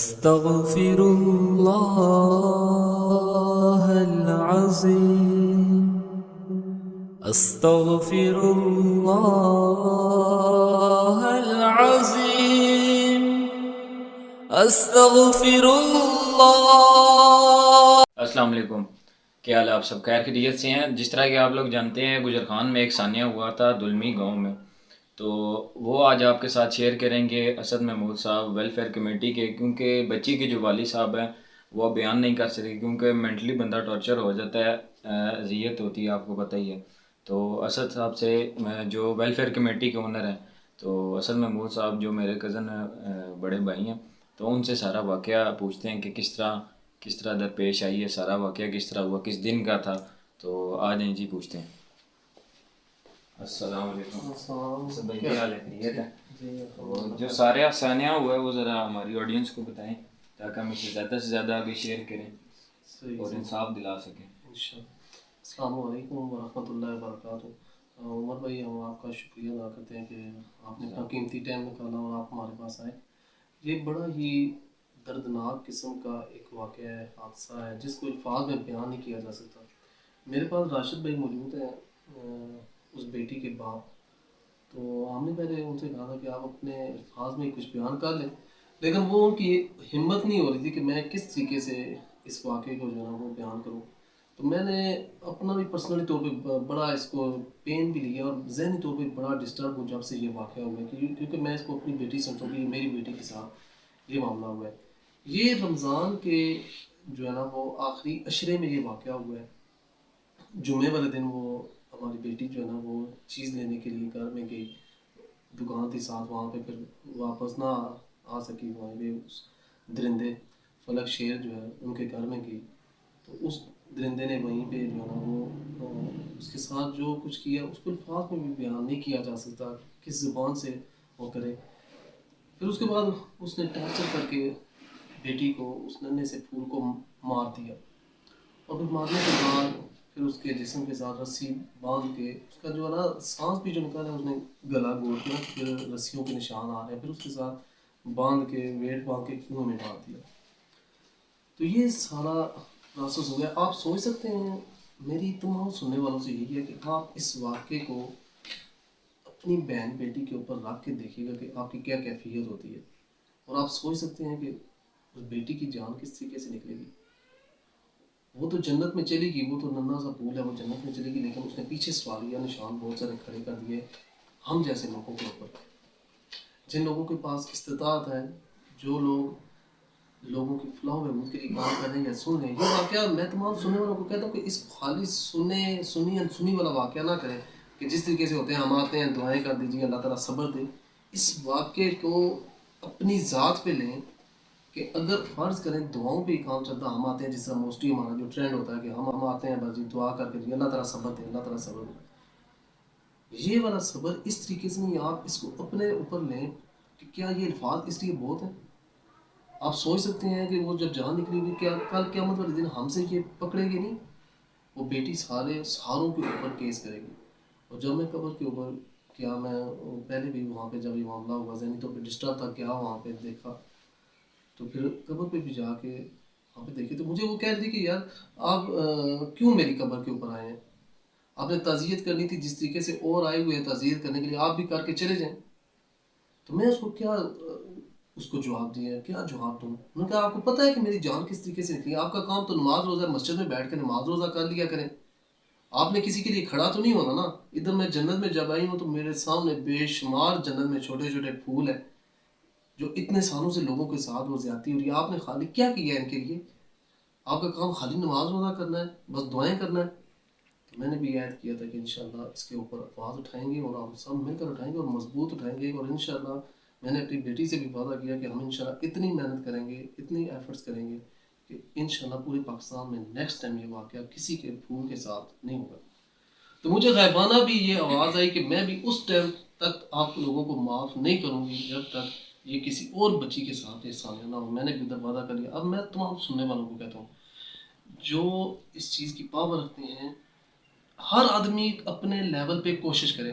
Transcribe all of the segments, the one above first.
أستغفر الله العظيم أستغفر الله العظيم أستغفر الله. السلام علیکم. کیا حال ہے؟ آپ سب خیر خیریت سے ہیں؟ جس طرح کہ آپ لوگ جانتے ہیں گجر خان میں ایک ثانیہ ہوا تھا دلمی گاؤں میں، تو وہ آج آپ کے ساتھ شیئر کریں گے اسد محمود صاحب ویلفیئر کمیٹی کے، کیونکہ بچی کے جو والد صاحب ہیں وہ بیان نہیں کر سکے کیونکہ مینٹلی بندہ ٹارچر ہو جاتا ہے، اذیت ہوتی ہے، آپ کو پتہ ہی ہے. تو اسد صاحب سے جو ویلفیئر کمیٹی کے اونر ہیں، تو اسد محمود صاحب جو میرے کزن بڑے بھائی ہیں، تو ان سے سارا واقعہ پوچھتے ہیں کہ کس طرح درپیش آئی ہے، سارا واقعہ کس طرح ہوا، کس دن کا تھا. تو آ جائیں جی، پوچھتے ہیں. السلام علیکم. سب بھائی کیا حال ہے؟ خیریت ہے؟ جو سارے افسانیہ ہوا ہے وہ ذرا ہماری آڈینس کو بتائیں تاکہ ہم اسے زیادہ سے زیادہ آگے شیئر کریں اور انصاف دلا سکیں. السلام علیکم ورحمۃ اللہ وبرکاتہ. عمر بھائی، ہم آپ کا شکریہ ادا کرتے ہیں کہ آپ نے اپنا قیمتی ٹائم نکالا اور آپ ہمارے پاس آئے. یہ بڑا ہی دردناک قسم کا ایک واقعہ ہے، حادثہ ہے جس کو الفاظ میں بیان نہیں کیا جا سکتا. میرے پاس راشد بھائی موجود ہیں، اس بیٹی کے باپ. تو ہم نے پہلے ان سے کہا تھا کہ آپ اپنے الفاظ میں کچھ بیان کر لیں، لیکن وہ ان کی ہمت نہیں ہو رہی تھی کہ میں کس طریقے سے اس واقعے کو جو ہے نا وہ بیان کروں. تو میں نے اپنا بھی پرسنلی طور پہ بڑا اس کو پین بھی لیا اور ذہنی طور پہ بڑا ڈسٹرب ہوں جب سے یہ واقعہ ہوا ہے، کیونکہ میں اس کو اپنی بیٹی سمجھتا ہوں کہ یہ میری بیٹی کے ساتھ یہ معاملہ ہوا ہے. یہ رمضان کے جو ہے نا وہ آخری عشرے میں یہ واقعہ ہوا ہے. جمعے والے دن وہ ہماری بیٹی جو ہے نا وہ چیز لینے کے لیے گھر میں گئی، دکان تھی ساتھ، وہاں پہ پھر واپس نہ آ سکی. وہاں پہ اس درندے فلک شیر جو ہے ان کے گھر میں گئی، تو اس درندے نے وہیں پہ جو ہے نا وہ اس کے ساتھ جو کچھ کیا اس کو الفاظ میں بھی بیان نہیں کیا جا سکتا کس زبان سے وہ کرے. پھر اس کے بعد اس نے ٹارچر کر کے بیٹی کو اس ننھے سے پھول کو مار دیا، اور پھر مارنے کے بعد پھر اس کے جسم کے ساتھ رسی باندھ کے اس کا جو ہے نا سانس بھی جو نکالا اس نے گلا گھونٹ کے، پھر رسیوں کے نشان آ رہے ہیں، پھر اس کے ساتھ باندھ کے ویٹ باندھ کے کنویں میں ڈال دیا. تو یہ سارا پروسیس ہو گیا. آپ سوچ سکتے ہیں، میری تمام سننے والوں سے یہی ہے کہ آپ اس واقعے کو اپنی بہن بیٹی کے اوپر رکھ کے دیکھیے گا کہ آپ کی کیا کیفیت ہوتی ہے، اور آپ سوچ سکتے ہیں کہ اس بیٹی کی جان کس طریقے سے نکلے گی. وہ تو جنت میں چلے گی، وہ تو ننھا سا پھول ہے، وہ جنت میں چلے گی، لیکن اس نے پیچھے سوالیہ نشان بہت سارے کھڑے کر دیے ہم جیسے لوگوں کے اوپر، جن لوگوں کے پاس استطاعت ہے، جو لوگوں کی فلاح و بہبود کے لیے کام کریں یا سن لیں. یہ واقعہ میں تمام سننے والوں کو کہتا ہوں کہ اس خالی سنی والا واقعہ نہ کریں کہ جس طریقے سے ہوتے ہیں ہم آتے ہیں دعائیں کر دیجیے اللہ تعالیٰ صبر دے. اس واقعے کو اپنی ذات پہ لیں کہ اگر فرض کریں دعاؤں پہ ہی کام چلتا، ہم آتے ہیں جس طرح موسٹلی ہمارا جو ٹرینڈ ہوتا ہے کہ ہم آتے ہیں بس جی دعا کر کے جی اللہ تعالیٰ صبر دے، اللہ تعالیٰ صبر دے. یہ والا صبر اس طریقے سے نہیں، آپ اس کو اپنے اوپر لیں کہ کیا یہ الفاظ اس لیے بہت ہیں. آپ سوچ سکتے ہیں کہ وہ جب جان نکلی ہوئی کیا کل قیامت والے دن ہم سے یہ پکڑے گی نہیں، وہ بیٹی ساروں کے اوپر کیس کرے گی. اور جب میں قبر کے اوپر کیا، میں پہلے بھی وہاں پہ جب یہ معاملہ ہوا ذہنی طور پہ ڈسٹرب تھا، کیا وہاں پہ دیکھا، تو پھر قبر پہ بھی جا کے وہاں پہ دیکھے تو مجھے وہ کہہ رہی تھی کہ یار آپ کیوں میری قبر کے اوپر آئے ہیں، آپ نے تعزیت کرنی تھی جس طریقے سے اور آئے ہوئے ہیں تعزیت کرنے کے لیے، آپ بھی کر کے چلے جائیں. تو میں اس کو کیا اس کو جواب دیا، کیا جواب دوں. انہوں نے کہا آپ کو پتہ ہے کہ میری جان کس طریقے سے نکلی، آپ کا کام تو نماز روزہ مسجد میں بیٹھ کے نماز روزہ کر لیا کریں، آپ نے کسی کے لیے کھڑا تو نہیں ہونا نا. ادھر میں جنت میں جب آئی ہوں تو میرے سامنے بے شمار جنت میں چھوٹے چھوٹے پھول ہیں جو اتنے سالوں سے لوگوں کے ساتھ وہ زیادتی ہو رہی ہے. آپ نے خالی کیا کیا ہے ان کے لیے؟ آپ کا کام خالی نماز روزہ کرنا ہے، بس دعائیں کرنا ہے. تو میں نے بھی عہد کیا تھا کہ انشاءاللہ اس کے اوپر آواز اٹھائیں گے، اور ہم سب مل کر اٹھائیں گے اور مضبوط اٹھائیں گے. اور انشاءاللہ میں نے اپنی بیٹی سے بھی وعدہ کیا کہ ہم انشاءاللہ اتنی محنت کریں گے، اتنی ایفرٹس کریں گے کہ انشاءاللہ پورے پاکستان میں نیکسٹ ٹائم یہ واقعہ کسی کے پھول کے ساتھ نہیں ہوگا. تو مجھے غائبانہ بھی یہ آواز آئی کہ میں بھی اس ٹائم تک آپ لوگوں کو معاف نہیں کروں گی جب تک یہ کسی اور بچی کے ساتھ یہ سامنے نہ ہو. میں نے بھی ادھر وعدہ کر لیا. اب میں تمام سننے والوں کو کہتا ہوں جو اس چیز کی پاور رکھتے ہیں، ہر آدمی اپنے لیول پہ کوشش کرے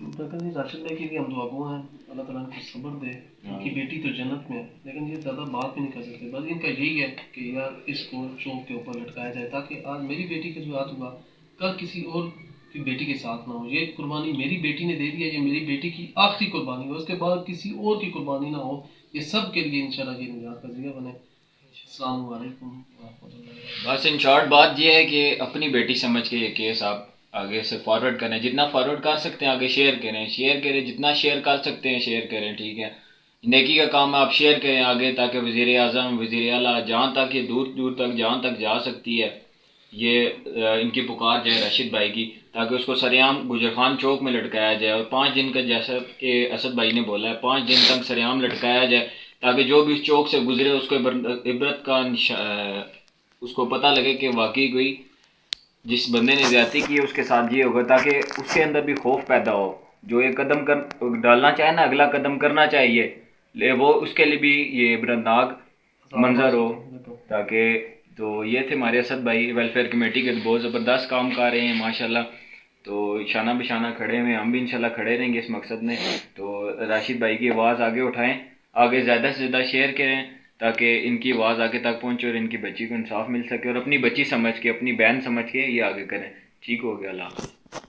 راشد بھائی کی بھی ہم دعا گو ہیں، اللہ تعالیٰ ان کو صبر دے، ان کی بیٹی تو جنت میں ہے، لیکن یہ زیادہ بات بھی نہیں کر سکتے، بس ان کا یہی ہے کہ یار اس کو چوک کے اوپر لٹکایا جائے تاکہ آج میری بیٹی کے ساتھ ہوا کل کسی اور کی بیٹی کے ساتھ نہ ہو۔ یہ قربانی میری بیٹی نے دے دی ہے، یہ میری بیٹی کی آخری قربانی ہے، اس کے بعد کسی اور کی قربانی نہ ہو، یہ سب کے لیے انشاءاللہ یہ نجات کا ذریعہ بنے۔ السلام علیکم ورحمۃ اللہ وبرکاتہ۔ بس ان شارٹ بات یہ ہے کہ اپنی بیٹی سمجھ کے یہ کیس آپ آگے سے فارورڈ کریں، جتنا فارورڈ کر سکتے ہیں آگے شیئر کریں، جتنا شیئر کر سکتے ہیں شیئر کریں، ٹھیک ہے۔ نیکی کا کام آپ شیئر کریں آگے تاکہ وزیر اعظم، وزیر اعلیٰ، جہاں تک یہ دور دور تک جہاں تک جا سکتی ہے یہ ان کی پکار جائے راشد بھائی کی، تاکہ اس کو سریعام گجر خان چوک میں لٹکایا جائے، اور 5 دن کا جیسا کہ اسد بھائی نے بولا ہے 5 دن تک سریعام لٹکایا جائے، تاکہ جو بھی اس چوک سے گزرے اس کو عبرت کا اس کو پتہ لگے کہ واقعی کوئی جس بندے نے زیادتی کی ہے اس کے ساتھ یہ ہوگا، تاکہ اس کے اندر بھی خوف پیدا ہو، جو یہ قدم ڈالنا چاہے نا، اگلا قدم کرنا چاہیے وہ اس کے لیے بھی یہ عبرتناک منظر ہو۔ تاکہ تو یہ تھے ہمارے اسد بھائی، ویلفیئر کمیٹی کے بہت زبردست کام کر رہے ہیں ماشاءاللہ، تو شانہ بشانہ کھڑے ہوئے، ہم بھی انشاءاللہ کھڑے رہیں گے اس مقصد میں۔ تو راشد بھائی کی آواز آگے اٹھائیں، آگے زیادہ سے زیادہ شیئر کریں تاکہ ان کی آواز آگے تک پہنچے اور ان کی بچی کو انصاف مل سکے، اور اپنی بچی سمجھ کے، اپنی بہن سمجھ کے یہ آگے کریں۔ ٹھیک ہو گیا، اللہ حافظ۔